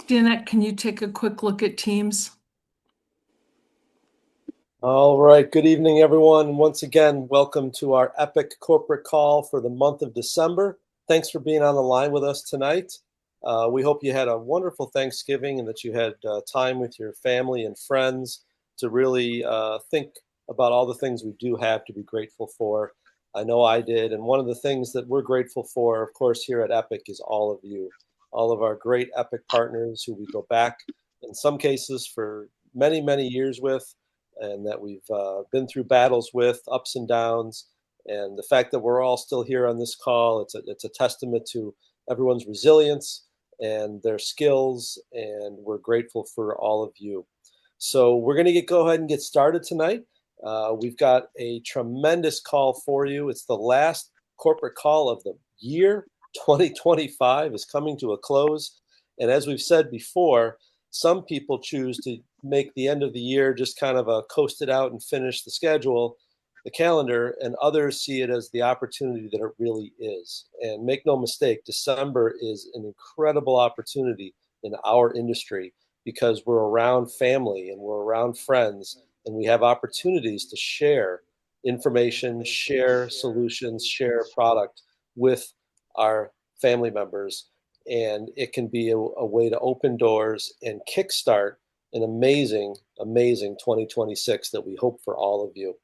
Danette, can you take a quick look at Teams? All right, good evening, everyone. Once again, welcome to our epic corporate call for the month of December. Thanks for being on the line with us tonight. We hope you had a wonderful Thanksgiving and that you had time with your family and friends to really think about all the things we do have to be grateful for. I know I did. And one of the things that we're grateful for, of course, here at Epic is all of you, all of our great Epic partners who we go back in some cases for many, many years with, and that we've been through battles with, ups and downs. And the fact that we're all still here on this call, it's a testament to everyone's resilience and their skills, and we're grateful for all of you. So we're going to go ahead and get started tonight. We've got a tremendous call for you. It's the last corporate call of the year. 2025 is coming to a close. And as we've said before, some people choose to make the end of the year just kind of a coast it out and finish the schedule, the calendar, and others see it as the opportunity that it really is. And make no mistake, December is an incredible opportunity in our industry because we're around family and we're around friends, and we have opportunities to share information, share solutions, share product with our family members. And it can be a way to open doors and kickstart an amazing, amazing 2026 that we hope for all of you.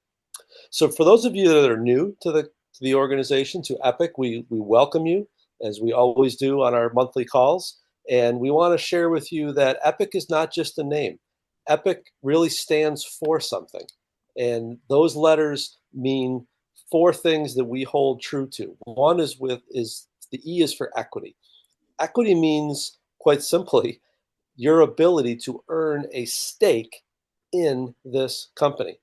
So for those of you that are new to the organization, to Epic, we welcome you, as we always do on our monthly calls. And we want to share with you that Epic is not just a name. Epic really stands for something. And those letters mean four things that we hold true to. One is the E is for equity. Equity means, quite simply, your ability to earn a stake in this company.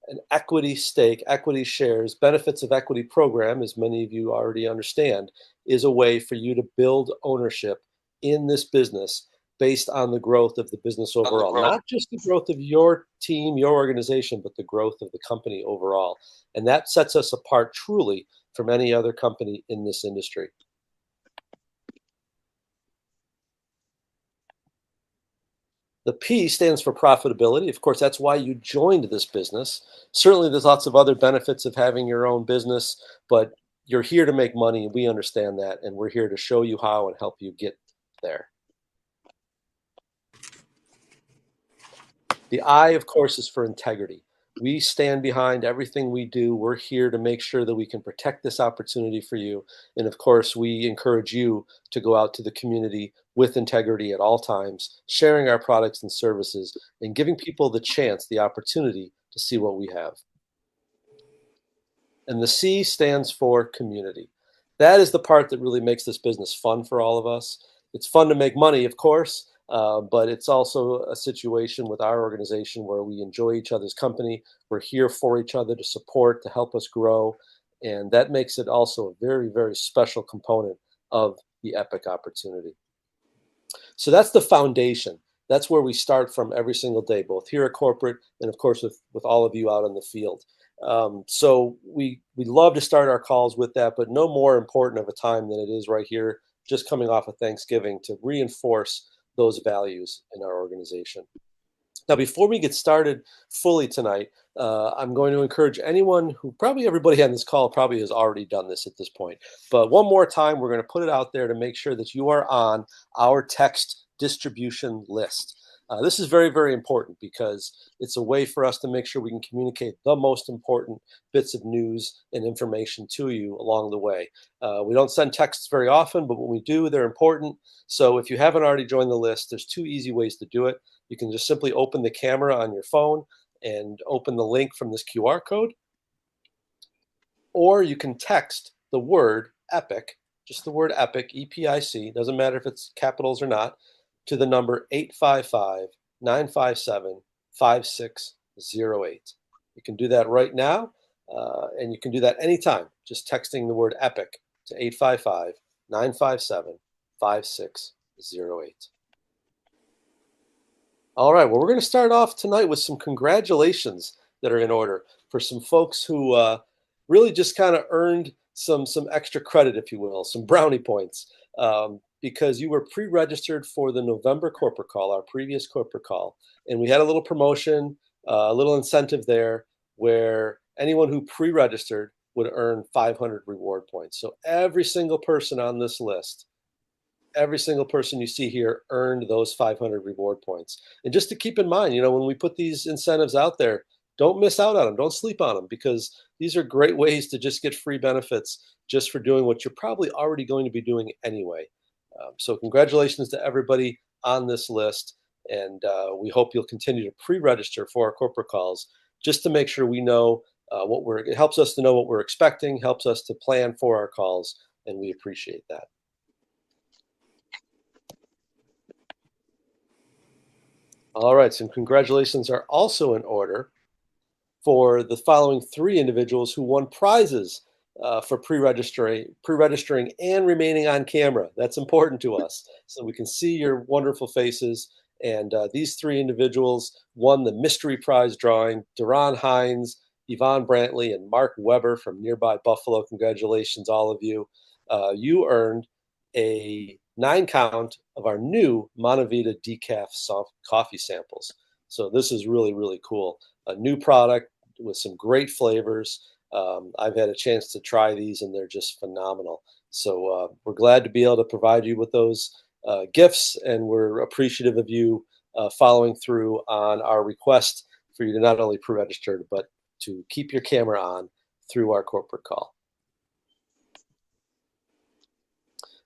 An equity stake, equity shares, benefits of equity program, as many of you already understand, is a way for you to build ownership in this business based on the growth of the business overall. Not just the growth of your team, your organization, but the growth of the company overall. And that sets us apart truly from any other company in this industry. The P stands for profitability. Of course, that's why you joined this business. Certainly, there's lots of other benefits of having your own business, but you're here to make money. We understand that, and we're here to show you how and help you get there. The I, of course, is for integrity. We stand behind everything we do. We're here to make sure that we can protect this opportunity for you. And of course, we encourage you to go out to the community with integrity at all times, sharing our products and services, and giving people the chance, the opportunity to see what we have. And the C stands for community. That is the part that really makes this business fun for all of us. It's fun to make money, of course, but it's also a situation with our organization where we enjoy each other's company. We're here for each other to support, to help us grow. And that makes it also a very, very special component of the Epic opportunity. So that's the foundation. That's where we start from every single day, both here at corporate and, of course, with all of you out in the field. So we love to start our calls with that, but no more important of a time than it is right here, just coming off of Thanksgiving, to reinforce those values in our organization. Now, before we get started fully tonight, I'm going to encourage anyone who, probably everybody on this call probably has already done this at this point, but one more time, we're going to put it out there to make sure that you are on our text distribution list. This is very, very important because it's a way for us to make sure we can communicate the most important bits of news and information to you along the way. We don't send texts very often, but when we do, they're important. So if you haven't already joined the list, there's two easy ways to do it. You can just simply open the camera on your phone and open the link from this QR code, or you can text the word EPIC, just the word EPIC, E.P.I.C, doesn't matter if it's capitals or not, to the number 855-957-5608. You can do that right now, and you can do that anytime, just texting the word EPIC to 855-957-5608. All right, well, we're going to start off tonight with some congratulations that are in order for some folks who really just kind of earned some extra credit, if you will, some brownie points. because you were pre-registered for the November corporate call, our previous corporate call, and we had a little promotion, a little incentive there where anyone who pre-registered would earn 500 reward points. So every single person on this list, every single person you see here earned those 500 reward points. And just to keep in mind, when we put these incentives out there, don't miss out on them. Don't sleep on them, because these are great ways to just get free benefits just for doing what you're probably already going to be doing anyway. So congratulations to everybody on this list. And we hope you'll continue to pre-register for our corporate calls just to make sure we know it helps us to know what we're expecting, helps us to plan for our calls, and we appreciate that. All right, some congratulations are also in order for the following 3 individuals who won prizes for pre-registering and remaining on camera. That's important to us, so we can see your wonderful faces. And these 3 individuals won the mystery prize drawing: Duran Hines, Yvonne Brantley, and Mark Weber from nearby Buffalo. Congratulations, all of you. You earned a 9 count of our new Montevita decaf soft coffee samples. So this is really, really cool. A new product with some great flavors. I've had a chance to try these, and they're just phenomenal. So we're glad to be able to provide you with those gifts, and we're appreciative of you following through on our request for you to not only pre-register, but to keep your camera on through our corporate call.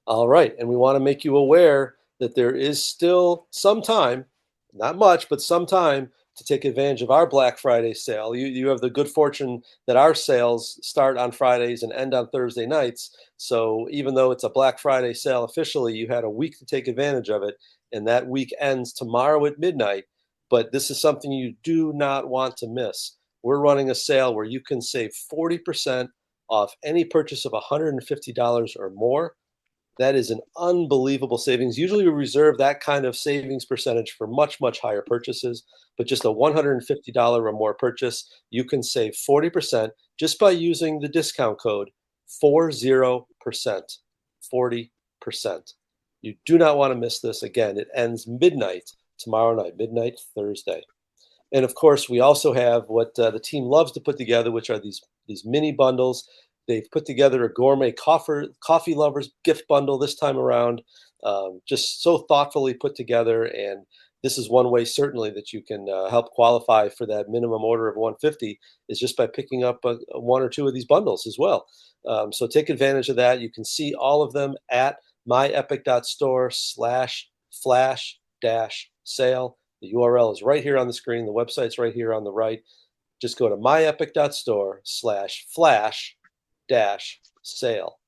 All right, and we want to make you aware that there is still some time, not much, but some time to take advantage of our Black Friday sale. You have the good fortune that our sales start on Fridays and end on Thursday nights. So even though it's a Black Friday sale officially, you had a week to take advantage of it, and that week ends tomorrow at midnight. But this is something you do not want to miss. We're running a sale where you can save 40% off any purchase of $150 or more. That is an unbelievable savings. Usually we reserve that kind of savings percentage for much, much higher purchases, but just a $150 or more purchase, you can save 40% just by using the discount code 40%. 40%. You do not want to miss this. Again, it ends midnight tomorrow night, midnight Thursday. And of course, we also have what the team loves to put together, which are these mini bundles. They've put together a gourmet coffee lovers gift bundle this time around, just so thoughtfully put together. And this is one way certainly that you can help qualify for that minimum order of 150 is just by picking up 1 or 2 of these bundles as well. So take advantage of that. You can see all of them at myepic.store/flash-sale. The URL is right here on the screen. The website's right here on the right. Just go to myepic.store/flash-sale.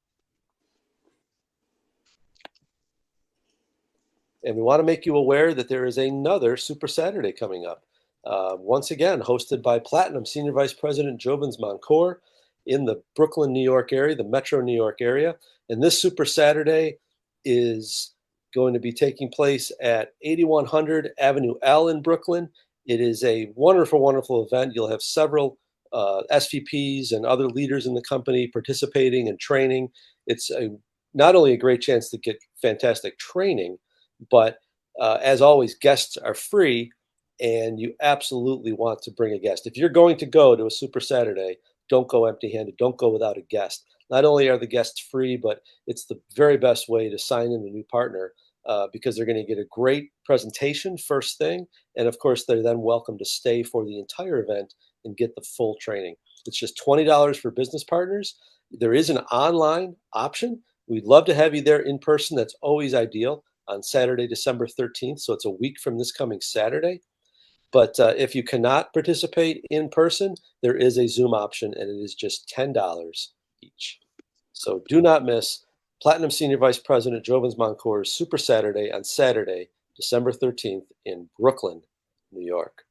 And we want to make you aware that there is another Super Saturday coming up. Once again, hosted by Platinum Senior Vice President Jovens Moncour in the Brooklyn, New York area, the Metro New York area. And this Super Saturday is going to be taking place at 8100 Avenue L in Brooklyn. It is a wonderful, wonderful event. You'll have several SVPs and other leaders in the company participating and training. It's not only a great chance to get fantastic training, but as always, guests are free, and you absolutely want to bring a guest. If you're going to go to a Super Saturday, don't go empty-handed. Don't go without a guest. Not only are the guests free, but it's the very best way to sign in a new partner because they're going to get a great presentation first thing. And of course, they're then welcome to stay for the entire event and get the full training. It's just $20 for business partners. There is an online option. We'd love to have you there in person. That's always ideal on Saturday, December 13th. So it's a week from this coming Saturday. But if you cannot participate in person, there is a Zoom option, and it is just $10 each. So do not miss Platinum Senior Vice President Jovens Moncour's Super Saturday on Saturday, December 13th in Brooklyn, New York.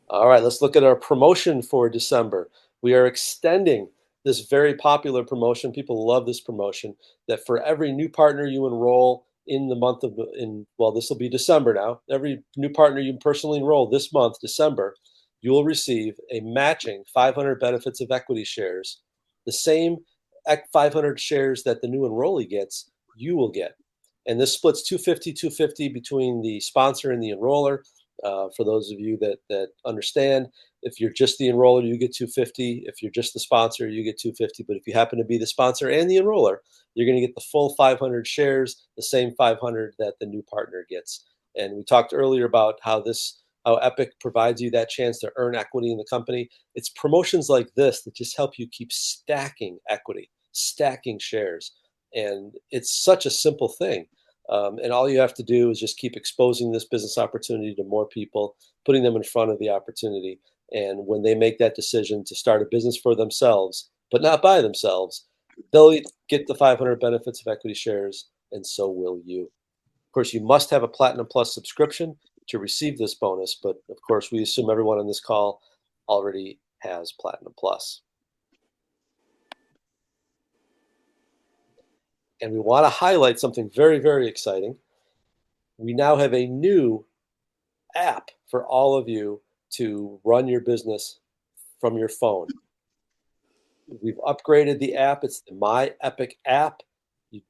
All right, let's look at our promotion for December. We are extending this very popular promotion. People love this promotion, that for every new partner you enroll in the month of, this will be December now. Every new partner you personally enroll this month, December, you will receive a matching 500 benefits of equity shares, the same 500 shares that the new enrollee gets, you will get. And this splits 250 between the sponsor and the enroller. For those of you that understand, if you're just the enroller, you get 250. If you're just the sponsor, you get 250. But if you happen to be the sponsor and the enroller, you're going to get the full 500 shares, the same 500 that the new partner gets. And we talked earlier about how E.P.I.C provides you that chance to earn equity in the company. It's promotions like this that just help you keep stacking equity, stacking shares. And it's such a simple thing. And all you have to do is just keep exposing this business opportunity to more people, putting them in front of the opportunity. And when they make that decision to start a business for themselves, but not by themselves, they'll get the 500 benefits of equity shares, and so will you. Of course, you must have a Platinum Plus subscription to receive this bonus, but of course, we assume everyone on this call already has Platinum Plus. And we want to highlight something very, very exciting. We now have a new app for all of you to run your business from your phone. We've upgraded the app. It's the My Epic app. You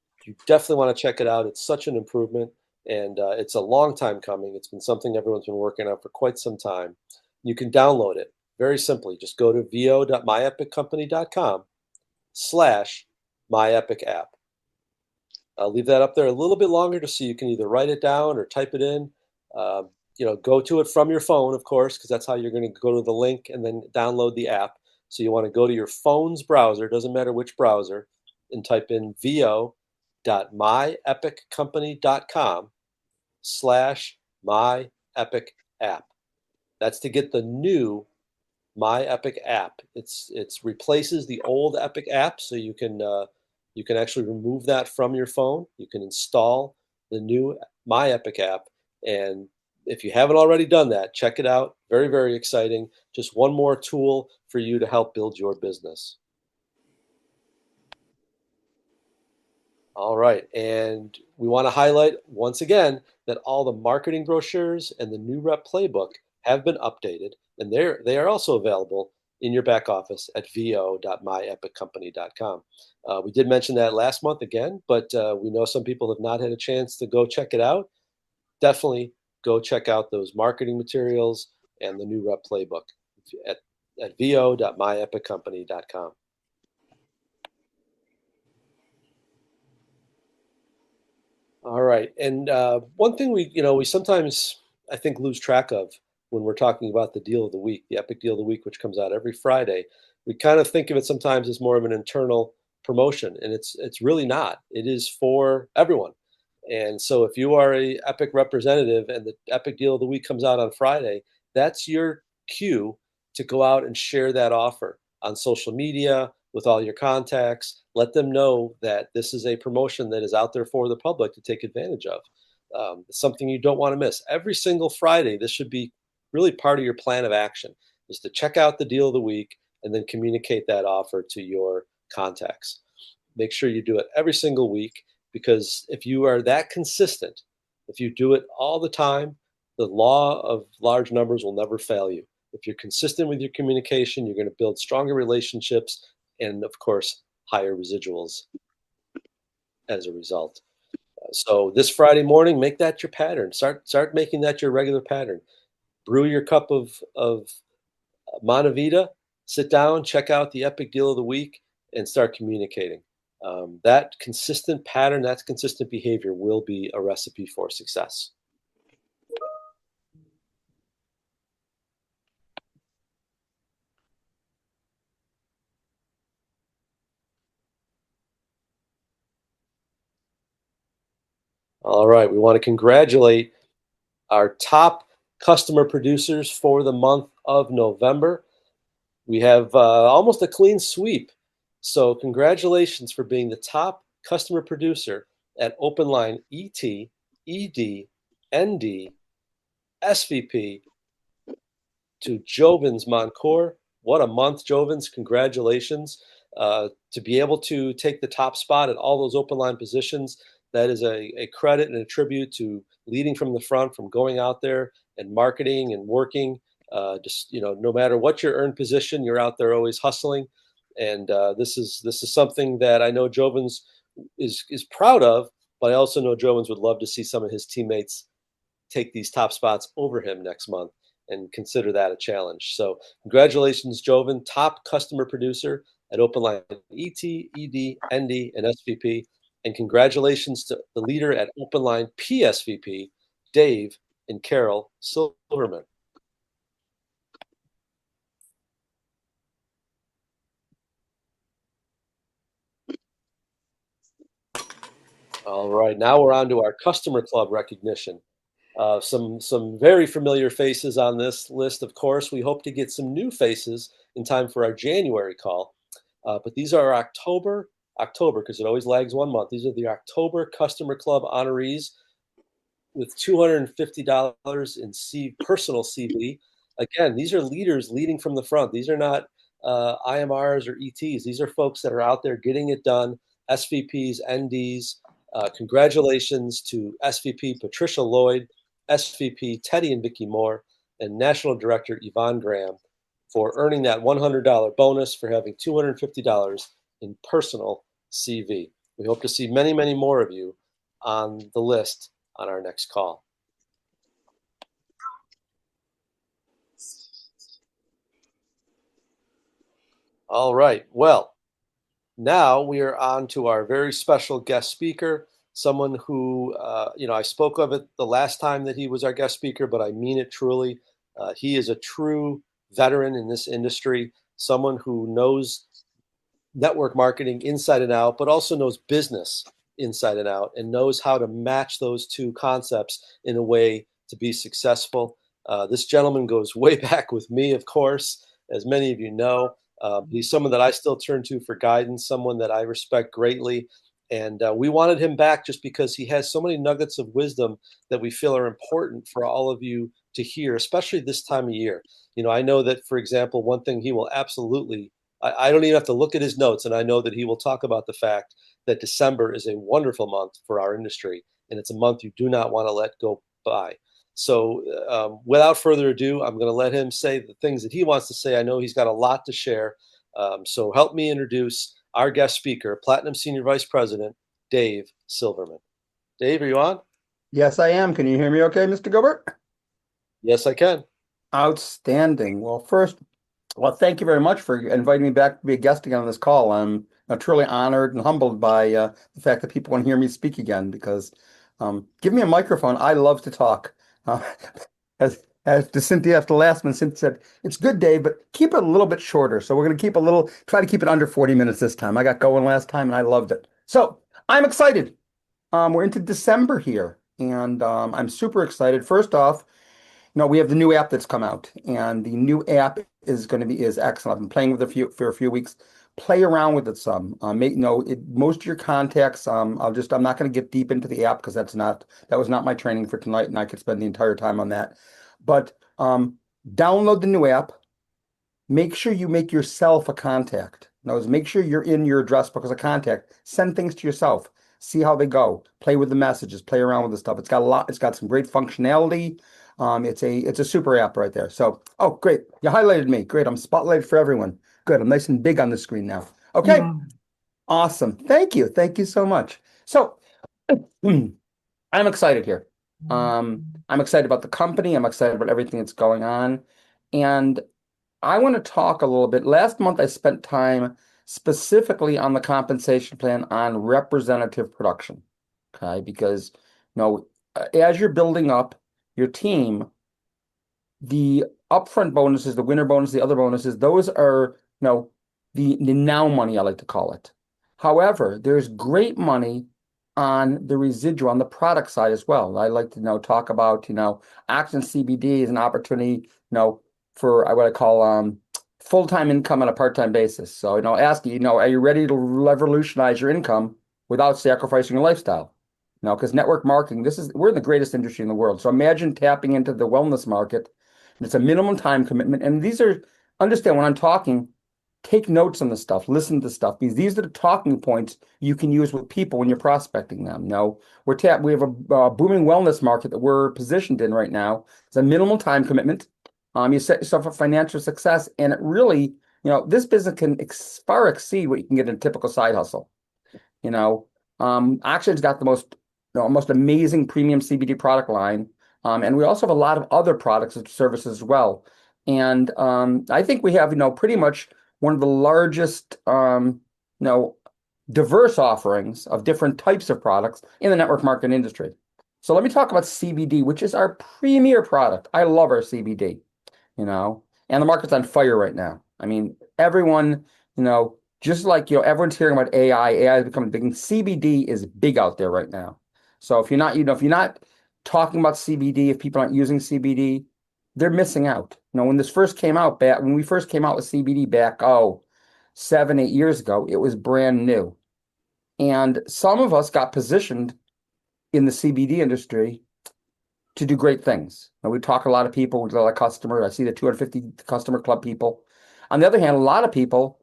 definitely want to check it out. It's such an improvement, and it's a long time coming. It's been something everyone's been working on for quite some time. You can download it very simply. Just go to vo.myepiccompany.com/myepicapp. I'll leave that up there a little bit longer just so you can either write it down or type it in. Uh, go to it from your phone, of course, because that's how you're going to go to the link and then download the app. So you want to go to your phone's browser, doesn't matter which browser, and type in vo.myepiccompany.com/myepicapp. That's to get the new My Epic app. It's replaces the old Epic app, so you can actually remove that from your phone. You can install the new My Epic app, and if you haven't already done that, check it out. Very, very exciting. Just one more tool for you to help build your business. All right, and we want to highlight once again that all the marketing brochures and the new rep playbook have been updated, and they are also available in your back office at vo.myepiccompany.com. We did mention that last month again, but we know some people have not had a chance to go check it out. Definitely go check out those marketing materials and the new rep playbook at vo.myepiccompany.com. All right. And one thing we sometimes, I think, lose track of when we're talking about the deal of the week, the Epic Deal of the Week, which comes out every Friday. We kind of think of it sometimes as more of an internal promotion, and it's really not. It is for everyone. And so if you are a Epic representative and the Epic Deal of the Week comes out on Friday, that's your cue to go out and share that offer on social media with all your contacts. Let them know that this is a promotion that is out there for the public to take advantage of. It's something you don't want to miss. Every single Friday, this should be really part of your plan of action, is to check out the deal of the week and then communicate that offer to your contacts. Make sure you do it every single week, because if you are that consistent, if you do it all the time, the law of large numbers will never fail you. If you're consistent with your communication, you're going to build stronger relationships and, of course, higher residuals as a result. So this Friday morning, make that your pattern. Start making that your regular pattern. Brew your cup of Montevita, sit down, check out the Epic Deal of the Week, and start communicating. That consistent pattern, that consistent behavior will be a recipe for success. All right, we want to congratulate our top customer producers for the month of November. We have almost a clean sweep. So congratulations for being the top customer producer at Open Line ET, ED, ND, SVP to Jovins Moncourt. What a month, Jovins. Congratulations. To be able to take the top spot at all those open line positions, that is a credit and a tribute to leading from the front, from going out there and marketing and working. No matter what your earned position, you're out there always hustling. And this is something that I know Jovens is proud of, but I also know Jovens would love to see some of his teammates take these top spots over him next month and consider that a challenge. So congratulations, Joven, top customer producer at OpenLine ET, ED, ND, and SVP. And congratulations to the leader at OpenLine PSVP, Dave and Carol Silverman. All right, now we're on to our customer club recognition. Some very familiar faces on this list, of course. We hope to get some new faces in time for our January call. But these are October, because it always lags 1 month. These are the October Customer Club honorees with $250 in personal CV. Again, these are leaders leading from the front. These are not IMRs or ETs. These are folks that are out there getting it done, SVPs, NDs. Congratulations to SVP Patricia Lloyd, SVP Teddy and Vicki Moore, and National Director Yvonne Graham for earning that $100 bonus for having $250 in personal CV. We hope to see many, many more of you on the list on our next call. All right. Well, now we are on to our very special guest speaker, someone who, I spoke of it the last time that he was our guest speaker, but I mean it truly. He is a true veteran in this industry, someone who knows network marketing inside and out, but also knows business inside and out and knows how to match those two concepts in a way to be successful. This gentleman goes way back with me, of course, as many of you know. He's someone that I still turn to for guidance, someone that I respect greatly. And we wanted him back just because he has so many nuggets of wisdom that we feel are important for all of you to hear, especially this time of year. I know that, for example, one thing he will absolutely, I don't even have to look at his notes, and I know that he will talk about the fact that December is a wonderful month for our industry, and it's a month you do not want to let go by. So without further ado, I'm going to let him say the things that he wants to say. I know he's got a lot to share. So help me introduce our guest speaker, Platinum Senior Vice President, Dave Silverman. Dave, are you on? Yes, I am. Can you hear me okay, Mr. Gilbert? Yes, I can. Outstanding. Well, thank you very much for inviting me back to be a guest again on this call. I'm truly honored and humbled by the fact that people want to hear me speak again because give me a microphone. I love to talk. Uh, as to Cynthia after the last one, Cynthia said, it's good, Dave, but keep it a little bit shorter. So we're going to try to keep it under 40 minutes this time. I got going last time and I loved it. So I'm excited. We're into December here and I'm super excited. First off, we have the new app that's come out, and the new app is excellent. I've been playing with it for a few weeks. Play around with it some. Most of your contacts. I'm not going to get deep into the app because that was not my training for tonight, and I could spend the entire time on that. But download the new app. Make sure you make yourself a contact. Make sure you're in your address book as a contact. Send things to yourself. See how they go. Play with the messages. Play around with the stuff. It's got some great functionality. It's a super app right there. So, oh, great. You highlighted me. Great. I'm spotlighted for everyone. Good. I'm nice and big on the screen now. Okay. Yeah. Awesome. Thank you. Thank you so much. So, I'm excited here. I'm excited about the company. I'm excited about everything that's going on. And I want to talk a little bit. Last month, I spent time specifically on the compensation plan on representative production. Okay. Because, as you're building up your team, the upfront bonuses, the winter bonus, the other bonuses, those are, the now money, I like to call it. However, there's great money on the residual, on the product side as well. I like to talk about, Action CBD is an opportunity, for what I call full-time income on a part-time basis. So, ask you, are you ready to revolutionize your income without sacrificing your lifestyle? Because network marketing, we're in the greatest industry in the world. So imagine tapping into the wellness market. It's a minimum time commitment. And understand when I'm talking, take notes on the stuff, listen to stuff, because these are the talking points you can use with people when you're prospecting them. We have a booming wellness market that we're positioned in right now. It's a minimal time commitment. You set yourself up for financial success, and it really this business can far exceed what you can get in a typical side hustle. Oxygen's got the most amazing premium CBD product line. And we also have a lot of other products and services as well. And I think we have, pretty much one of the largest, diverse offerings of different types of products in the network marketing industry. So let me talk about CBD, which is our premier product. I love our CBD, and the market's on fire right now. I mean, everyone, just like, everyone's hearing about AI. AI is becoming big. And CBD is big out there right now. So if you're not talking about CBD, if people aren't using CBD, they're missing out. When we first came out with CBD back, 7, 8 years ago, it was brand new. And some of us got positioned in the CBD industry to do great things. We talk to a lot of people, we get a lot of customers. I see the 250 customer club people. On the other hand, a lot of people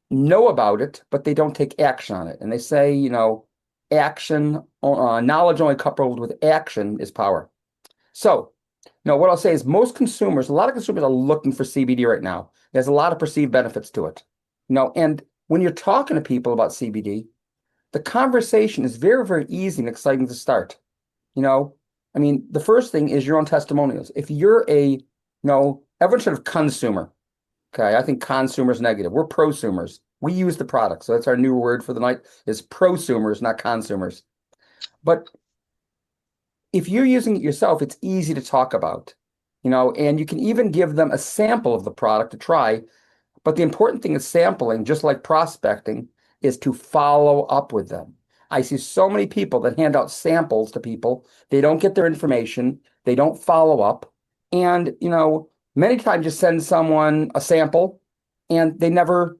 know about it, but they don't take action on it. And they say, action, knowledge only coupled with action is power. So, what I'll say is a lot of consumers are looking for CBD right now. There's a lot of perceived benefits to it. And when you're talking to people about CBD, the conversation is very, very easy and exciting to start. The first thing is your own testimonials. If you're everyone should have consumer. Okay, I think consumer is negative. We're prosumers. We use the product. So that's our new word for the night is prosumers, not consumers. But if you're using it yourself, it's easy to talk about, and you can even give them a sample of the product to try. But the important thing is sampling, just like prospecting, is to follow up with them. I see so many people that hand out samples to people. They don't get their information. They don't follow up. And, many times you send someone a sample and they never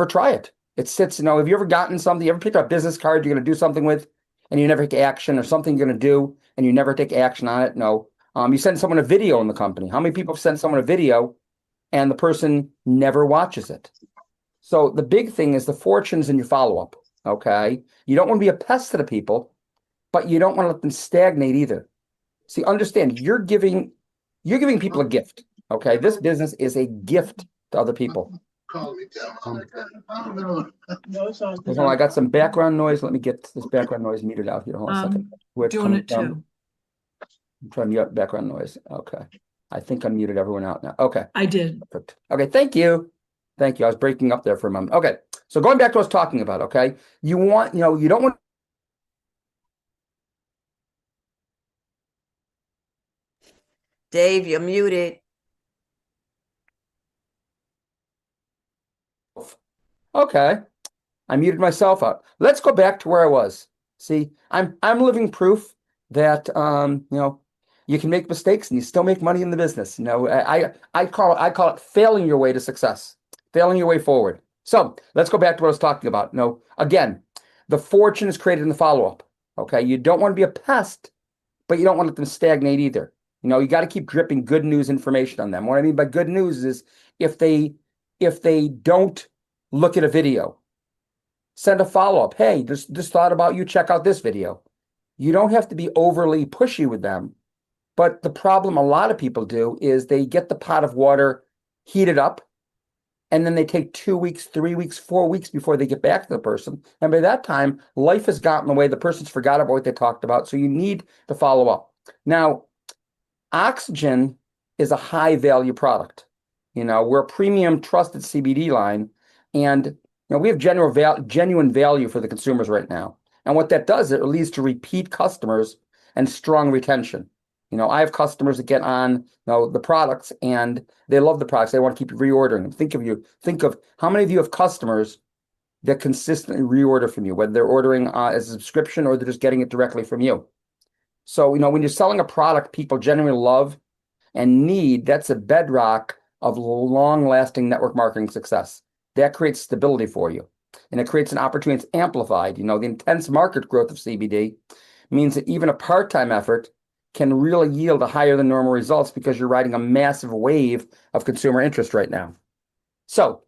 try it. It sits, have you ever gotten something, you ever picked up a business card you're going to do something with and you never take action, or something you're going to do and you never take action on it? No. You send someone a video in the company. How many people have sent someone a video and the person never watches it? So the big thing is the fortunes in your follow-up, okay? You don't want to be a pest to the people, but you don't want to let them stagnate either. See, understand, you're giving people a gift, okay? This business is a gift to other people. Hold on, I got some background noise. Let me get this background noise muted out here. Hold on a second. Where's it Doing coming it from? too. I'm trying to mute background noise. Okay. I think I muted everyone out now. Okay. I did. Perfect. Okay, thank you. Thank you. I was breaking up there for a moment. Okay. So going back to what I was talking about, okay? You don't want Dave, you're muted. Okay. I muted myself out. Let's go back to where I was. See, I'm living proof that you can make mistakes and you still make money in the business. I call it failing your way to success, failing your way forward. So let's go back to what I was talking about. Again, the fortune is created in the follow-up. Okay, you don't want to be a pest, but you don't want to let them stagnate either. You got to keep dripping good news information on them. What I mean by good news is if they don't look at a video, send a follow-up. Hey, this thought about you. Check out this video. You don't have to be overly pushy with them. But the problem a lot of people do is they get the pot of water heated up, and then they take 2 weeks, 3 weeks, 4 weeks before they get back to the person. And by that time, life has gotten away. The person's forgot about what they talked about. So you need to follow up. Now, Oxygen is a high value product. We're a premium trusted CBD line, and we have genuine value for the consumers right now. And what that does, it leads to repeat customers and strong retention. I have customers that get on the products and they love the products. They want to keep reordering them. Think of how many of you have customers that consistently reorder from you, whether they're ordering as a subscription or they're just getting it directly from you. So, when you're selling a product people genuinely love and need, that's a bedrock of long-lasting network marketing success. That creates stability for you. And it creates an opportunity that's amplified. The intense market growth of CBD means that even a part-time effort can really yield a higher than normal results because you're riding a massive wave of consumer interest right now. So,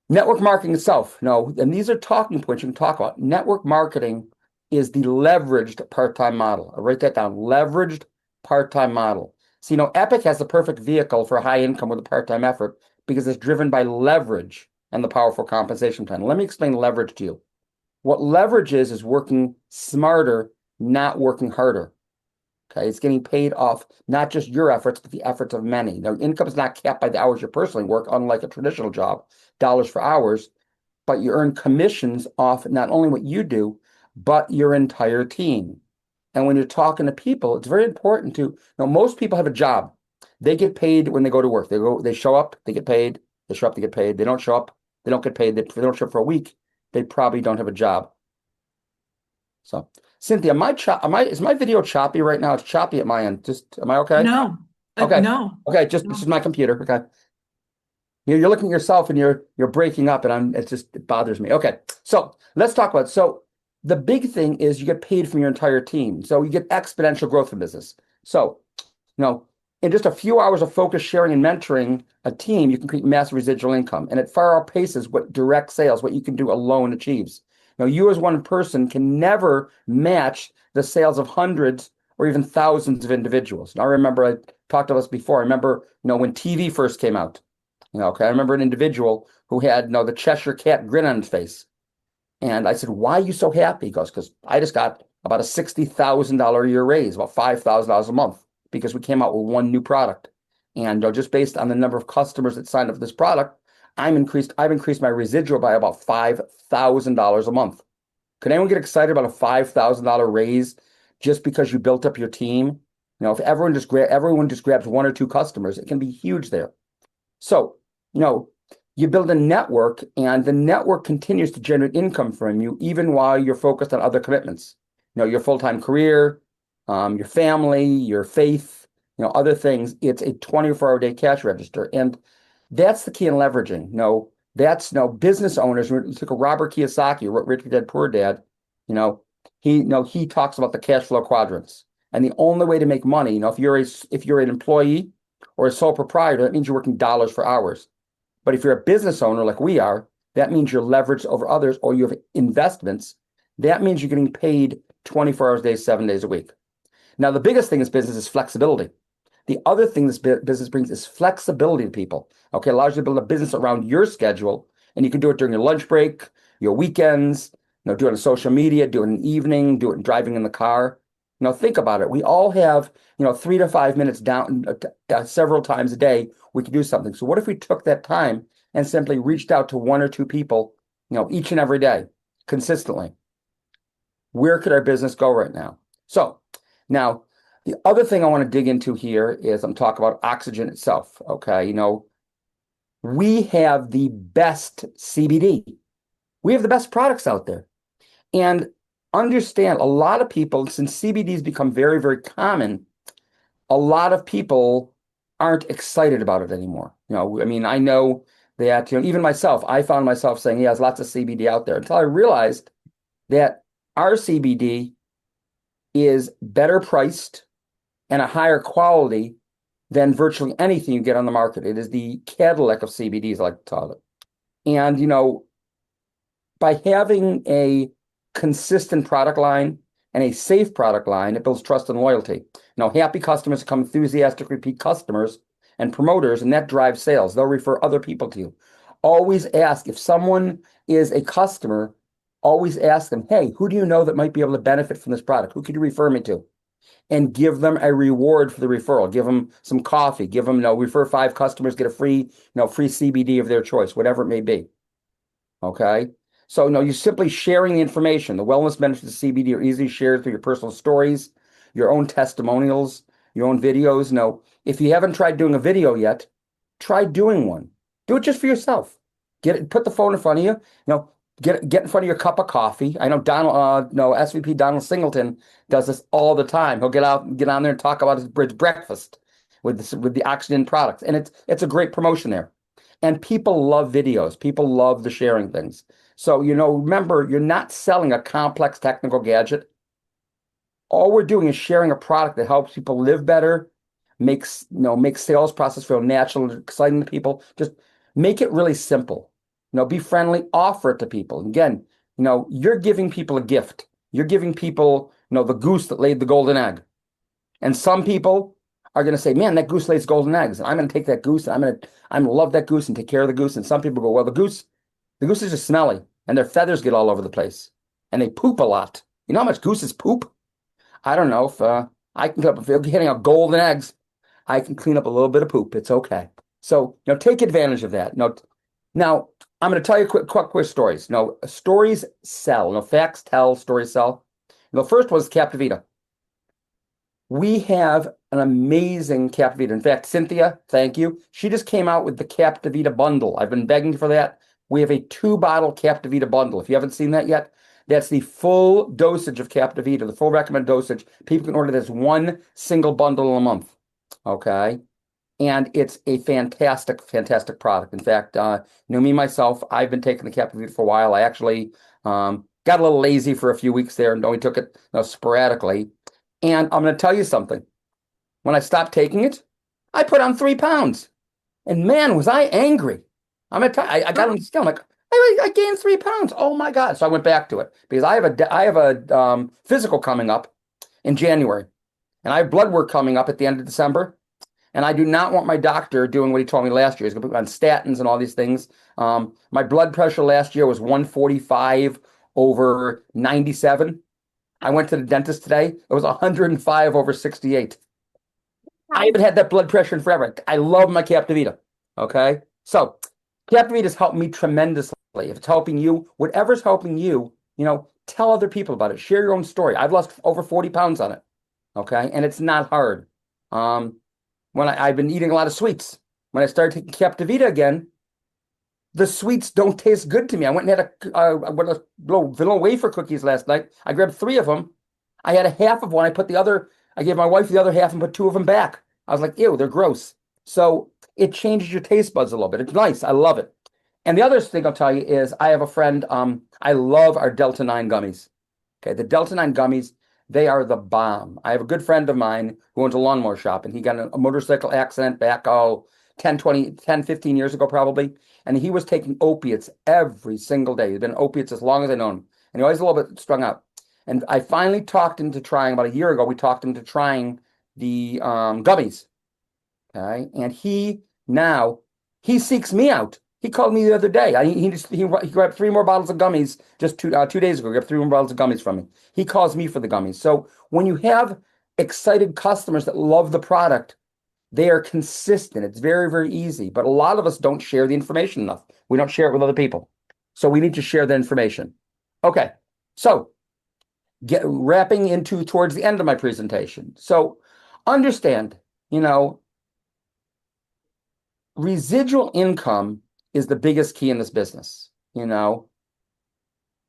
network marketing itself, and these are talking points you can talk about. Network marketing is the leveraged part-time model. I'll write that down, leveraged part-time model. So, Epic has the perfect vehicle for high income with a part-time effort because it's driven by leverage and the powerful compensation plan. Let me explain leverage to you. What leverage is working smarter, not working harder. Okay, it's getting paid off not just your efforts, but the efforts of many. Now, income is not capped by the hours you personally work, unlike a traditional job, dollars for hours, but you earn commissions off not only what you do, but your entire team. And when you're talking to people, it's very important to know most people have a job. They get paid when they go to work. They show up, they get paid. They show up, they get paid. They don't show up, they don't get paid. If they don't show up for a week, they probably don't have a job. So, Cynthia, is my video choppy right now? It's choppy at my end. Am I okay? No, Okay. no. Okay, this No. is my computer. Okay. You're looking at yourself and you're breaking up and it bothers me. Okay. So let's talk about the big thing is you get paid from your entire team. So you get exponential growth in business. So, in just a few hours of focus sharing and mentoring a team, you can create massive residual income. And it far outpaces what direct sales, what you can do alone achieves. You as one person can never match the sales of hundreds or even thousands of individuals. And I remember I talked about this before. I remember, when TV first came out. Okay, I remember an individual who had, the Cheshire Cat grin on his face. And I said, why are you so happy? He goes, because I just got about a $60,000 a year raise, about $5,000 a month, because we came out with one new product. And just based on the number of customers that signed up for this product, I've increased my residual by about $5,000 a month. Could anyone get excited about a $5,000 raise just because you built up your team? If everyone just grabs one or two customers, it can be huge there. So, you build a network and the network continues to generate income from you even while you're focused on other commitments. Your full-time career, your family, your faith, other things. It's a 24-hour day cash register. And that's the key in leveraging. That's business owners. Look at Robert Kiyosaki, who wrote Rich Dad Poor Dad. He talks about the cash flow quadrants. And the only way to make money, if you're an employee or a sole proprietor, that means you're working dollars for hours. But if you're a business owner like we are, that means you're leveraged over others or you have investments. That means you're getting paid 24 hours a day, 7 days a week. Now, the biggest thing in this business is flexibility. The other thing this business brings is flexibility to people. Okay, allows you to build a business around your schedule, and you can do it during your lunch break, your weekends, do it on social media, do it in the evening, do it driving in the car. Think about it. We all have, 3 to 5 minutes down several times a day. We can do something. So what if we took that time and simply reached out to one or two people, each and every day, consistently? Where could our business go right now? So now, the other thing I want to dig into here is I'm talking about oxygen itself. Okay, we have the best CBD. We have the best products out there. And understand, a lot of people, since CBD has become very, very common, a lot of people aren't excited about it anymore. I know that, even myself, I found myself saying, yeah, there's lots of CBD out there until I realized that our CBD is better priced and a higher quality than virtually anything you get on the market. It is the Cadillac of CBDs, I like to call it. And, by having a consistent product line and a safe product line, it builds trust and loyalty. Happy customers become enthusiastic repeat customers and promoters, and that drives sales. They'll refer other people to you. Always ask, if someone is a customer, always ask them, hey, who do you know that might be able to benefit from this product? Who could you refer me to? And give them a reward for the referral. Give them some coffee. Give them, refer 5 customers, get a free CBD of their choice, whatever it may be. Okay. So you're simply sharing the information. The wellness benefits of CBD are easily shared through your personal stories, your own testimonials, your own videos. If you haven't tried doing a video yet, try doing one. Do it just for yourself. Put the phone in front of you. Get in front of your cup of coffee. I know SVP Donald Singleton does this all the time. He'll get on there and talk about his breakfast with the oxygen products, and it's a great promotion there. And people love videos. People love the sharing things. So, remember, you're not selling a complex technical gadget. All we're doing is sharing a product that helps people live better, makes sales process feel natural and exciting to people. Just make it really simple. Be friendly, offer it to people. Again, you're giving people a gift. You're giving people, the goose that laid the golden egg. And some people are going to say, man, that goose lays golden eggs. And I'm going to take that goose and I'm going to love that goose and take care of the goose. And some people go, well, the goose is just smelly and their feathers get all over the place and they poop a lot. You know how much gooses poop? I don't know if I can, if you're getting out golden eggs, I can clean up a little bit of poop. It's okay. So, take advantage of that. Now I'm going to tell you quick stories. Stories sell. Facts tell, stories sell. The first was Captivita. We have an amazing Captivita. In fact, Cynthia, thank you. She just came out with the Captivita bundle. I've been begging for that. We have a 2-bottle Captivita bundle. If you haven't seen that yet, that's the full dosage of Captivita, the full recommended dosage. People can order this one single bundle a month. Okay. And it's a fantastic, fantastic product. In fact, me, myself, I've been taking the Captivita for a while. I actually got a little lazy for a few weeks there and only took it sporadically. And I'm going to tell you something. When I stopped taking it, I put on 3 pounds. And man, was I angry. I'm going to tell you, I got on the scale. I'm like, I gained 3 pounds. Oh my God. So I went back to it because I have a physical coming up in January. And I have blood work coming up at the end of December. And I do not want my doctor doing what he told me last year. He's going to put me on statins and all these things. My blood pressure last year was 145 over 97. I went to the dentist today. It was 105 over 68. I haven't had that blood pressure in forever. I love my Captivita. Okay. So Captivita has helped me tremendously. If it's helping you, whatever's helping you, tell other people about it. Share your own story. I've lost over 40 pounds on it. Okay. And it's not hard. When I've been eating a lot of sweets. When I started taking Captivita again, the sweets don't taste good to me. I went and had a little vanilla wafer cookies last night. I grabbed 3 of them. I had a half of one. I gave my wife the other half and put 2 of them back. I was like, ew, they're gross. So it changes your taste buds a little bit. It's nice. I love it. And the other thing I'll tell you is I have a friend, I love our Delta 9 gummies. Okay, the Delta 9 gummies, they are the bomb. I have a good friend of mine who owns a lawnmower shop, and he got a motorcycle accident back, 10, 15 years ago, probably. And he was taking opiates every single day. He'd been on opiates as long as I know him. And he always a little bit strung out. And I finally talked him to trying, about a year ago, we talked him to trying the gummies. Okay. And he seeks me out. He called me the other day. He grabbed 3 more bottles of gummies just 2 days ago. He grabbed 3 more bottles of gummies from me. He calls me for the gummies. So when you have excited customers that love the product, they are consistent. It's very, very easy. But a lot of us don't share the information enough. We don't share it with other people. So we need to share the information. Okay. So wrapping into towards the end of my presentation. So understand, residual income is the biggest key in this business.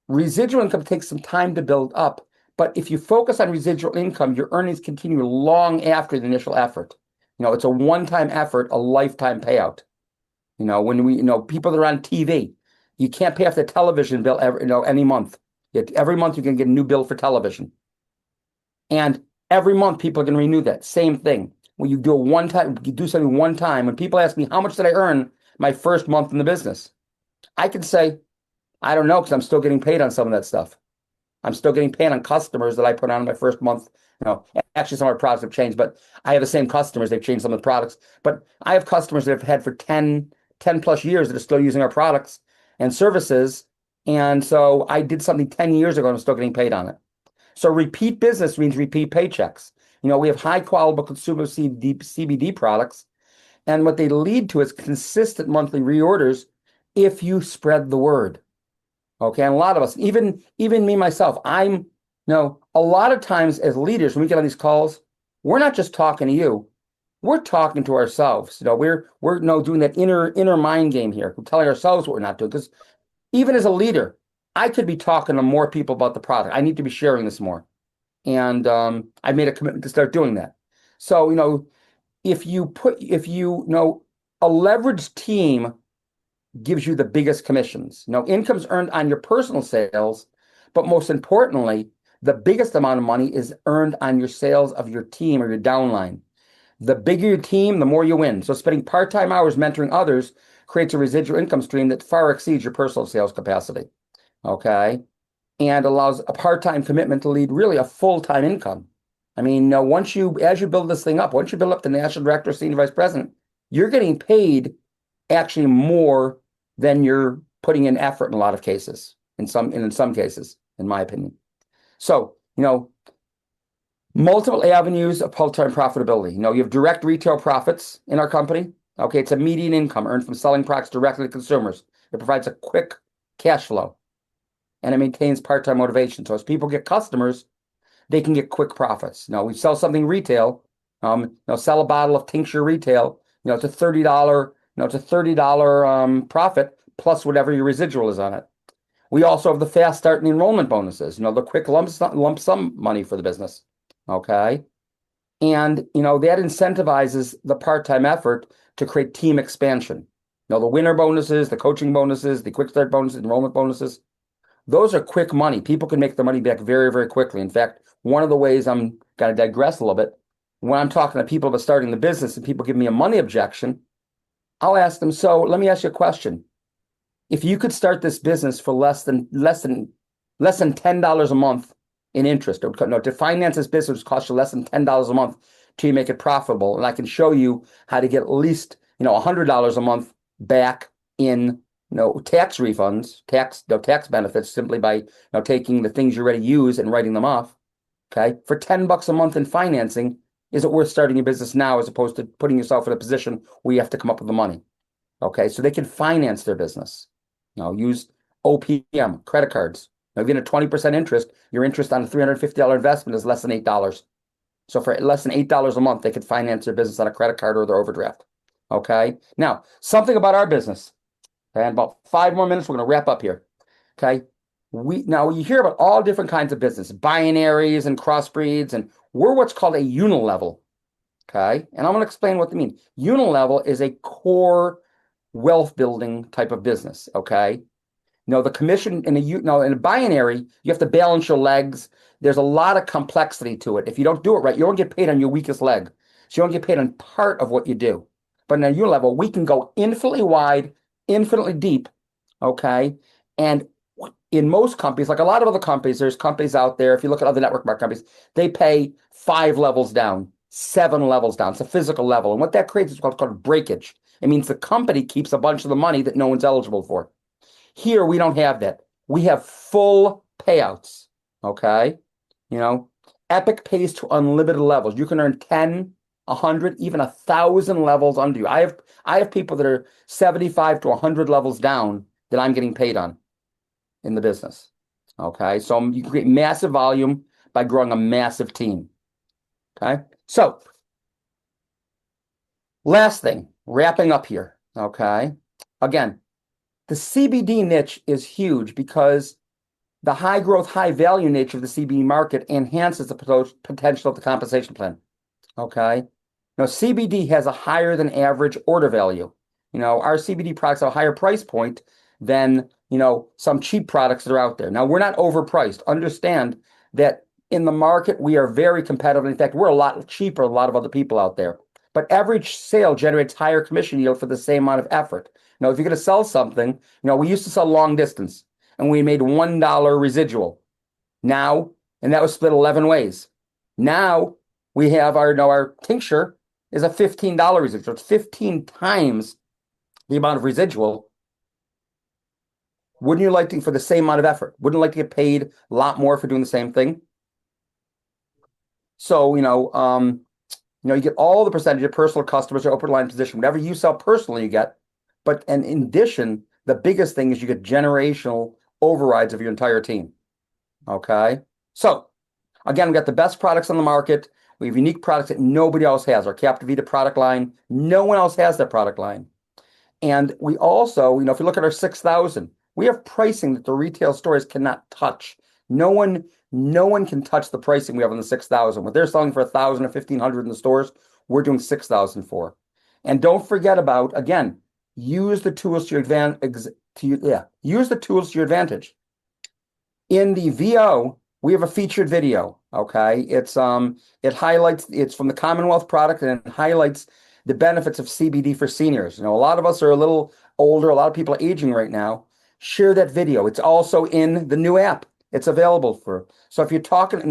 Residual income takes some time to build up, but if you focus on residual income, your earnings continue long after the initial effort. It's a one-time effort, a lifetime payout. When people that are on TV, you can't pay off the television bill any month. Every month you can get a new bill for television. And every month people are going to renew that. Same thing. When you do something one time, when people ask me, how much did I earn my first month in the business? I can say, I don't know, because I'm still getting paid on some of that stuff. I'm still getting paid on customers that I put on in my first month. Actually, some of our products have changed, but I have the same customers. They've changed some of the products. But I have customers that I've had for 10 plus years that are still using our products and services. And so I did something 10 years ago and I'm still getting paid on it. So repeat business means repeat paychecks. We have high quality consumer CBD products. And what they lead to is consistent monthly reorders if you spread the word. Okay, and a lot of us, even me myself, a lot of times as leaders, when we get on these calls, we're not just talking to you, we're talking to ourselves. We're doing that inner mind game here, we're telling ourselves what we're not doing. Because even as a leader, I could be talking to more people about the product. I need to be sharing this more, and I made a commitment to start doing that. So if you a leveraged team gives you the biggest commissions. Income's earned on your personal sales, but most importantly, the biggest amount of money is earned on your sales of your team or your downline. The bigger your team, the more you win. So spending part-time hours mentoring others creates a residual income stream that far exceeds your personal sales capacity. Okay. And allows a part-time commitment to lead really a full-time income. I mean, as you build this thing up, once you build up the national director, senior vice president, you're getting paid actually more than you're putting in effort in a lot of cases, in some cases, in my opinion. So, multiple avenues of full-time profitability. You have direct retail profits in our company. Okay, it's a median income earned from selling products directly to consumers. It provides a quick cash flow, and it maintains part-time motivation. So as people get customers, they can get quick profits. We sell something retail, sell a bottle of tincture retail, it's a $30 profit plus whatever your residual is on it. We also have the fast start and enrollment bonuses, the quick lump sum money for the business. Okay. And, that incentivizes the part-time effort to create team expansion. The winter bonuses, the coaching bonuses, the quick start bonuses, enrollment bonuses, those are quick money. People can make their money back very, very quickly. In fact, one of the ways I'm going to digress a little bit, when I'm talking to people about starting the business and people give me a money objection, I'll ask them, so let me ask you a question. If you could start this business for less than $10 a month in interest, to finance this business would cost you less than $10 a month till you make it profitable. And I can show you how to get at least, $100 a month back in tax refunds, tax benefits simply by taking the things you already use and writing them off. Okay, for $10 a month in financing, is it worth starting your business now as opposed to putting yourself in a position where you have to come up with the money? Okay, so they can finance their business. Use OPM, credit cards. If you get a 20% interest, your interest on a $350 investment is less than $8. So for less than $8 a month, they could finance their business on a credit card or their overdraft. Okay, now something about our business. Okay, in about 5 more minutes, we're going to wrap up here. Okay, you hear about all different kinds of business, binaries and crossbreeds, and we're what's called a unilevel. Okay, and I'm going to explain what they mean. Unilevel is a core wealth building type of business. Okay, the commission in a binary, you have to balance your legs. There's a lot of complexity to it. If you don't do it right, you don't get paid on your weakest leg. So you don't get paid on part of what you do. But in a unilevel, we can go infinitely wide, infinitely deep. Okay, and in most companies, like a lot of other companies, there's companies out there, if you look at other network marketing companies, they pay 5 levels down, 7 levels down. It's a physical level. And what that creates is what's called breakage. It means the company keeps a bunch of the money that no one's eligible for. Here, we don't have that. We have full payouts. Okay. E.P.I.C pays to unlimited levels. You can earn 10, 100, even 1,000 levels under you. I have people that are 75 to 100 levels down that I'm getting paid on in the business. Okay, so you create massive volume by growing a massive team. Okay, so last thing, wrapping up here. Okay, again, the CBD niche is huge because the high growth, high value nature of the CBD market enhances the potential of the compensation plan. Okay, now CBD has a higher than average order value. Our CBD products have a higher price point than some cheap products that are out there. Now, we're not overpriced. Understand that in the market, we are very competitive. In fact, we're a lot cheaper than a lot of other people out there. But average sale generates higher commission yield for the same amount of effort. If you're going to sell something, we used to sell long distance and we made $1 residual. Now, and that was split 11 ways. Now we have our tincture is a $15 residual. It's 15 times the amount of residual. Wouldn't you like to, for the same amount of effort, wouldn't you like to get paid a lot more for doing the same thing? So, you get all the percentage of personal customers or open line position, whatever you sell personally, you get. And in addition, the biggest thing is you get generational overrides of your entire team. Okay. So again, we got the best products on the market. We have unique products that nobody else has. Our Captive Vita product line, no one else has that product line. And we also, if you look at our 6,000, we have pricing that the retail stores cannot touch. No one can touch the pricing we have on the 6,000. What they're selling for 1,000 or 1,500 in the stores, we're doing 6,000 for. And don't forget about, again, use the tools to your advantage. Use the tools to your advantage. In the VO, we have a featured video. Okay, it's from the Commonwealth product and it highlights the benefits of CBD for seniors. A lot of us are a little older. A lot of people are aging right now. Share that video. It's also in the new app. It's available for. So if you're talking,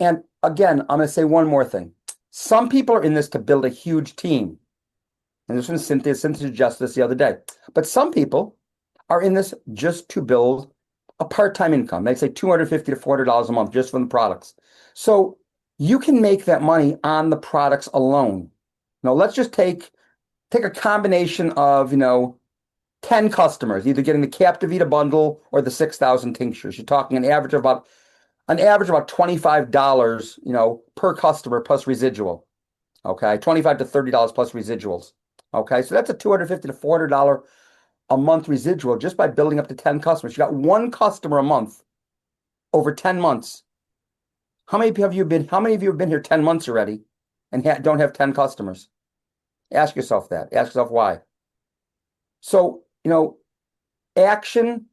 and again, I'm going to say one more thing. Some people are in this to build a huge team. And this was Cynthia suggested this the other day. But some people are in this just to build a part-time income. They say $250 to $400 a month just from the products. So you can make that money on the products alone. Now let's just take a combination of, 10 customers, either getting the Captivita bundle or the 6,000 tinctures. You're talking an average of about $25, per customer plus residual. Okay, $25 to $30 plus residuals. Okay, so that's a $250 to $400 a month residual just by building up to 10 customers. You got one customer a month over 10 months. How many of you have been here 10 months already and don't have 10 customers? Ask yourself that. Ask yourself why. So, action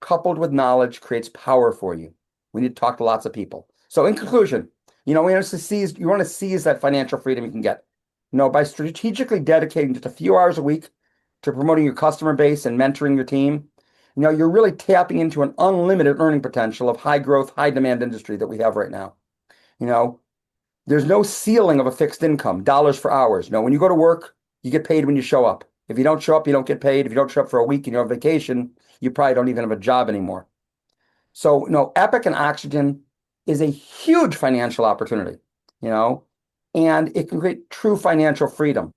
coupled with knowledge creates power for you. We need to talk to lots of people. So in conclusion, you want to seize that financial freedom you can get. By strategically dedicating just a few hours a week to promoting your customer base and mentoring your team, you're really tapping into an unlimited earning potential of high growth, high demand industry that we have right now. There's no ceiling of a fixed income, dollars for hours. When you go to work, you get paid when you show up. If you don't show up, you don't get paid. If you don't show up for a week and you're on vacation, you probably don't even have a job anymore. So, Epic and Oxygen is a huge financial opportunity, and it can create true financial freedom.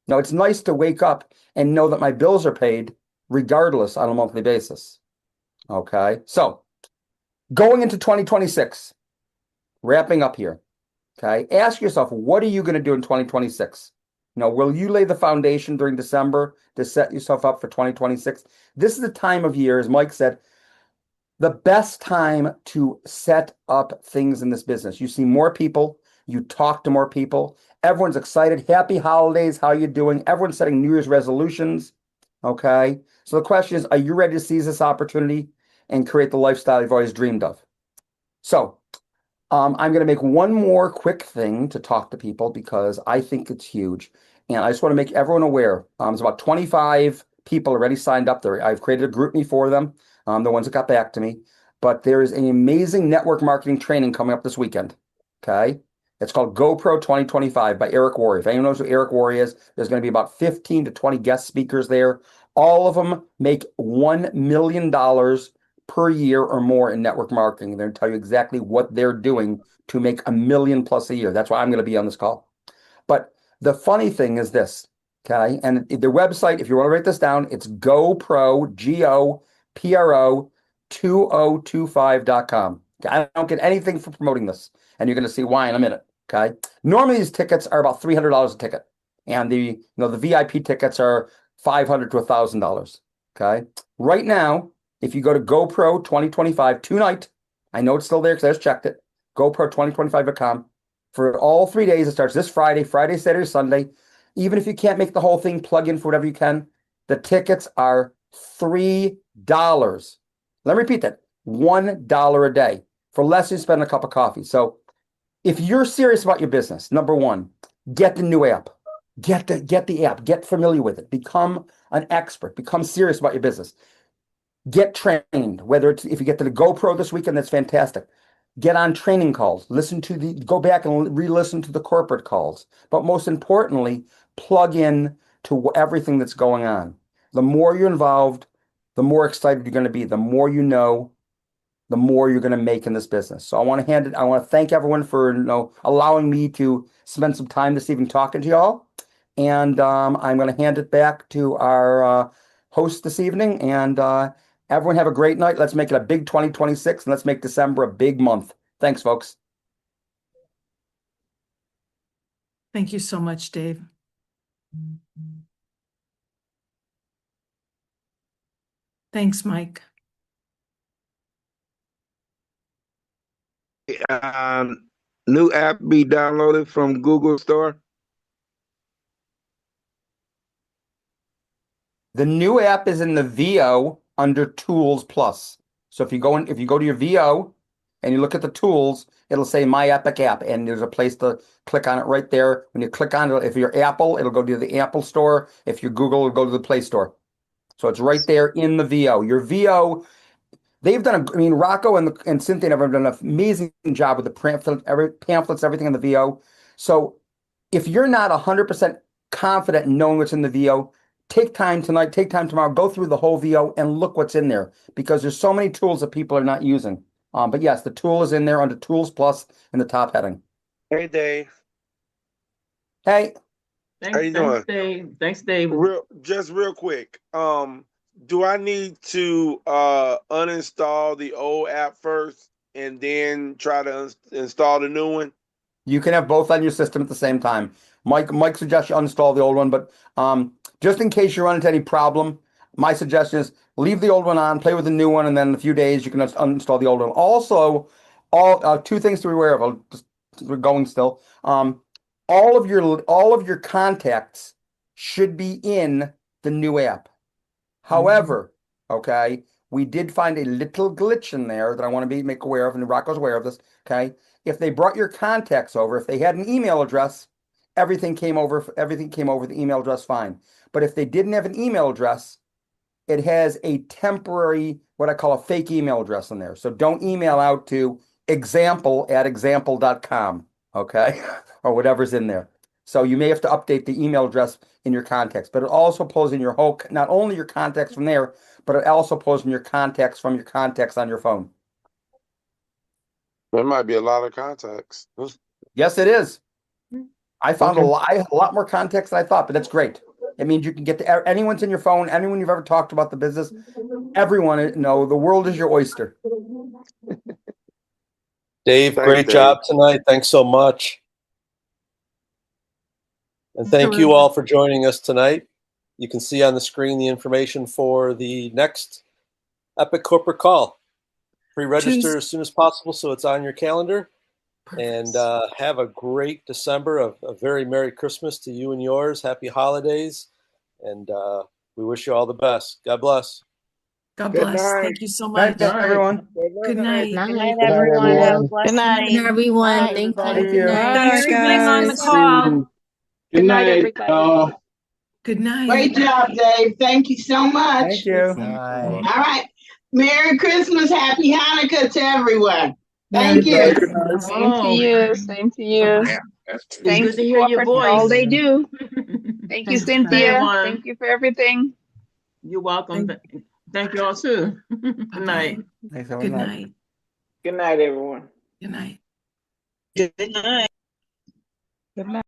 It's nice to wake up and know that my bills are paid regardless on a monthly basis. Okay. So going into 2026, wrapping up here. Okay. Ask yourself, what are you going to do in 2026? Will you lay the foundation during December to set yourself up for 2026? This is the time of year, as Mike said, the best time to set up things in this business. You see more people, you talk to more people, everyone's excited. Happy holidays, how you doing? Everyone's setting New Year's resolutions. Okay. So the question is, are you ready to seize this opportunity and create the lifestyle you've always dreamed of? So I'm going to make one more quick thing to talk to people because I think it's huge. And I just want to make everyone aware. There's about 25 people already signed up there. I've created a group me for them, the ones that got back to me. But there is an amazing network marketing training coming up this weekend. Okay. It's called GoPro 2025 by Eric Worre. If anyone knows who Eric Worre is, there's going to be about 15 to 20 guest speakers there. All of them make $1 million per year or more in network marketing. They're going to tell you exactly what they're doing to make $1 million plus a year. That's why I'm going to be on this call. But the funny thing is this, okay? And their website, if you want to write this down, it's GoPro, GoPro 2025.com. I don't get anything for promoting this, and you're going to see why in a minute, okay? Normally these tickets are about $300 a ticket, and the VIP tickets are $500 to $1,000, okay? Right now, if you go to GoPro 2025 tonight, I know it's still there because I just checked it, GoPro2025.com. For all 3 days, it starts this Friday, Saturday, Sunday. Even if you can't make the whole thing, plug in for whatever you can. The tickets are $3. Let me repeat that, $1 a day for less than you spend a cup of coffee. So if you're serious about your business, number one, get the new app. Get the app. Get familiar with it. Become an expert. Become serious about your business. Get trained. Whether it's if you get to the GoPro this weekend, that's fantastic. Get on training calls. Go back and re-listen to the corporate calls. But most importantly, plug in to everything that's going on. The more you're involved, the more excited you're going to be. The more you know, the more you're going to make in this business. So I want to thank everyone for allowing me to spend some time this evening talking to y'all. And I'm going to hand it back to our host this evening. And everyone have a great night. Let's make it a big 2026, and let's make December a big month. Thanks, folks. Thank you so much, Dave. Thanks, Mike. New app be downloaded from Google Store. The new app is in the VO under Tools Plus. So if you go to your VO and you look at the tools, it'll say My Epic app, and there's a place to click on it right there. When you click on it, if you're Apple, it'll go to the Apple Store. If you're Google, it'll go to the Play Store. So it's right there in the VO. Your VO They've done I mean, Rocco and Cynthia have done an amazing job with the pamphlets, everything in the VO. So if you're not 100% confident in knowing what's in the VO, take time tonight, take time tomorrow, go through the whole VO and look what's in there because there's so many tools that people are not using. But yes, the tool is in there under Tools Plus in the top heading. Hey, Dave. Hey, How you doing? Dave. Thanks, Dave. Real quick. Do I need to uninstall the old app first and then try to install the new one? you can have both on your system at the same time. Mike suggests you uninstall the old one, but just in case you run into any problem, my suggestion is leave the old one on, play with the new one, and then in a few days you can uninstall the old one. Also, two things to be aware of. We're going still. All of your contacts should be in the new app. However, okay, we did find a little glitch in there that I want to make aware of, and Rocco's aware of this. Okay, if they brought your contacts over, if they had an email address, everything came over the email address fine. But if they didn't have an email address, it has a temporary, what I call a fake email address in there. So don't email out to example@example.com, okay, or whatever's in there. So you may have to update the email address in your contacts, but it also pulls in not only your contacts from there, but it also pulls in your contacts from your contacts on your phone. There might be a lot of contacts. Yes, it is. I found Okay. a lot more contacts than I thought, but that's great. It means you can get to anyone's in your phone, anyone you've ever talked about the business, everyone. No, the world is your oyster. Dave, Thanks, great Dave. job tonight. Thanks so much. And thank you all for joining us tonight. You can see on the screen the information for the next Epic Corporate Call. Pre-register as soon as possible so it's on your calendar. And have a great December, a very Merry Christmas to you and yours. Happy holidays. And we wish you all the best. God bless. God Good bless. night. Thank you so Night, much. everyone. Good night. Night, night, everyone. Have a everyone. blessed Good night, night. everyone. Night, Thank everybody. you. Good night. Thanks for being on the call. Good night, everybody. Good night. Great job, Dave. Thank you so much. Thank you. All right. Merry Christmas. Happy Hanukkah to everyone. Merry Thank you. Christmas. Same to you. Same to you. Bye-bye. It's Thanks good to to hear your corporate for all voice. they do. Thank you, Thanks, Cynthia. everyone. Thank you for everything. You're welcome. Thank you all too. Good night. Thanks, Good everyone. night. Good night, everyone. Good night. Good night. Good night.